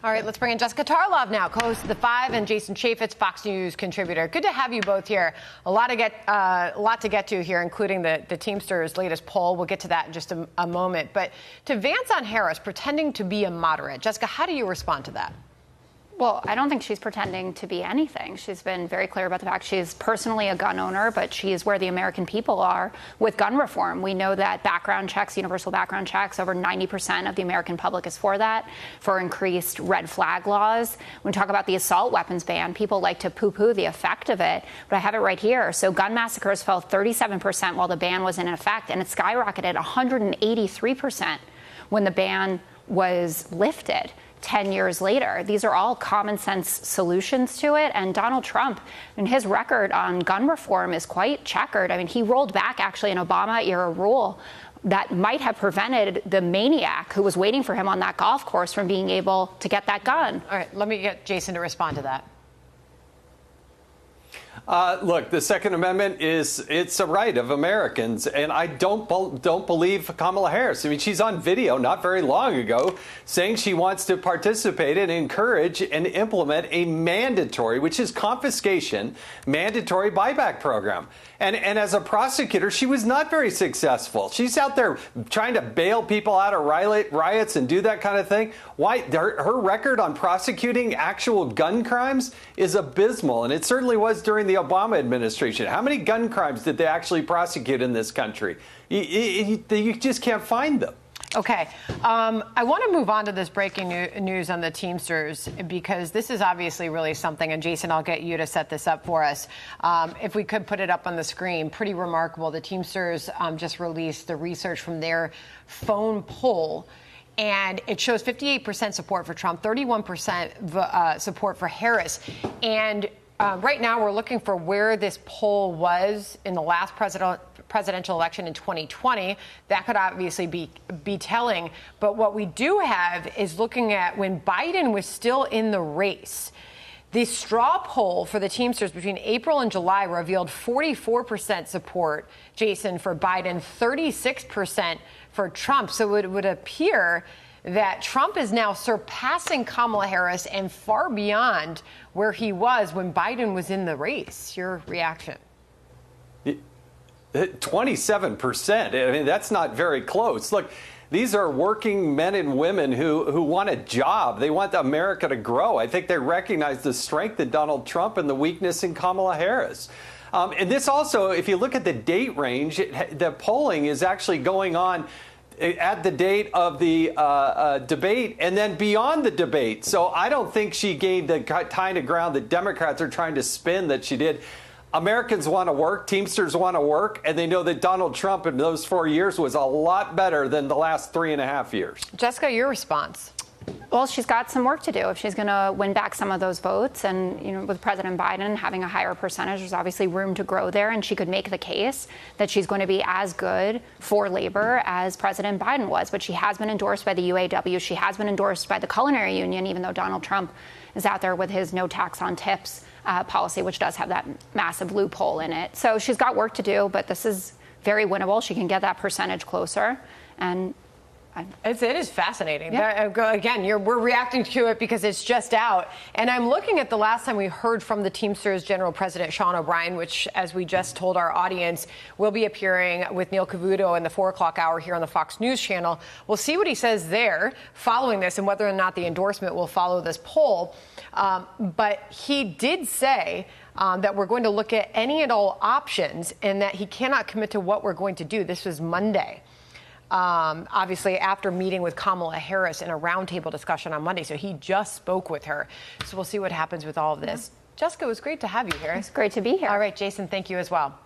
All right, let's bring in Jessica Tarlov now, co-host of The Five, and Jason Chaffetz, Fox News contributor. Good to have you both here. A lot to get to here, including the Teamsters' latest poll. We'll get to that in just a moment. But to Vance on Harris pretending to be a moderate, Jessica, how do you respond to that? Well, I don't think she's pretending to be anything. She's been very clear about the fact she's personally a gun owner, but she's where the American people are with gun reform. We know that background checks, universal background checks, over 90% of the American public is for that, for increased red flag laws. When we talk about the assault weapons ban, people like to poo-poo the effect of it, but I have it right here. So gun massacres fell 37% while the ban was in effect, and it skyrocketed 183% when the ban was lifted 10 years later. These are all common sense solutions to it. And Donald Trump, and his record on gun reform is quite checkered. I mean, he rolled back actually an Obama-era rule that might have prevented the maniac who was waiting for him on that golf course from being able to get that gun. All right, let me get Jason to respond to that. Look, the Second Amendment it's a right of Americans, and I don't believe Kamala Harris. I mean, she's on video not very long ago saying she wants to participate and encourage and implement a mandatory, which is confiscation, mandatory buyback program. And as a prosecutor, she was not very successful. She's out there trying to bail people out of riots and do that kind of thing. Why? Her record on prosecuting actual gun crimes is abysmal, and it certainly was during the Obama administration. How many gun crimes did they actually prosecute in this country? You just can't find them. Okay. I want to move on to this breaking news on the Teamsters, because this is obviously really something. And Jason, I'll get you to set this up for us. If we could put it up on the screen, pretty remarkable. The Teamsters just released the research from their phone poll, and it shows 58% support for Trump, 31% support for Harris. And right now, we're looking for where this poll was in the last presidential election in 2020. That could obviously be telling. But what we do have is looking at when Biden was still in the race. The straw poll for the Teamsters between April and July revealed 44% support, Jason, for Biden, 36% for Trump. So it would appear that Trump is now surpassing Kamala Harris and far beyond where he was when Biden was in the race. Your reaction? 27%. I mean, that's not very close. Look, these are working men and women who want a job. They want America to grow. I think they recognize the strength in Donald Trump and the weakness in Kamala Harris. And this also, if you look at the date range, the polling is actually going on at the date of the debate and then beyond the debate. So I don't think she gained the kind of ground that Democrats are trying to spin that she did. Americans want to work, Teamsters want to work, and they know that Donald Trump in those 4 years was a lot better than the last 3.5 years. Jessica, your response? Well, she's got some work to do if she's going to win back some of those votes. And, you know, with President Biden having a higher percentage, there's obviously room to grow there. And she could make the case that she's going to be as good for labor as President Biden was. But she has been endorsed by the UAW. She has been endorsed by the Culinary Union, even though Donald Trump is out there with his no tax on tips policy, which does have that massive loophole in it. So she's got work to do, but this is very winnable. She can get that percentage closer. And it is fascinating. Yeah. Again, we're reacting to it because it's just out. And I'm looking at the last time we heard from the Teamsters General President Sean O'Brien, which, as we just told our audience, will be appearing with Neil Cavuto in the 4 o'clock hour here on the Fox News channel. We'll see what he says there following this and whether or not the endorsement will follow this poll. But he did say that we're going to look at any and all options and that he cannot commit to what we're going to do. This was Monday. Obviously, after meeting with Kamala Harris in a roundtable discussion on Monday. So he just spoke with her. So we'll see what happens with all of this. Jessica, it was great to have you here. It's great to be here. All right, Jason, thank you as well.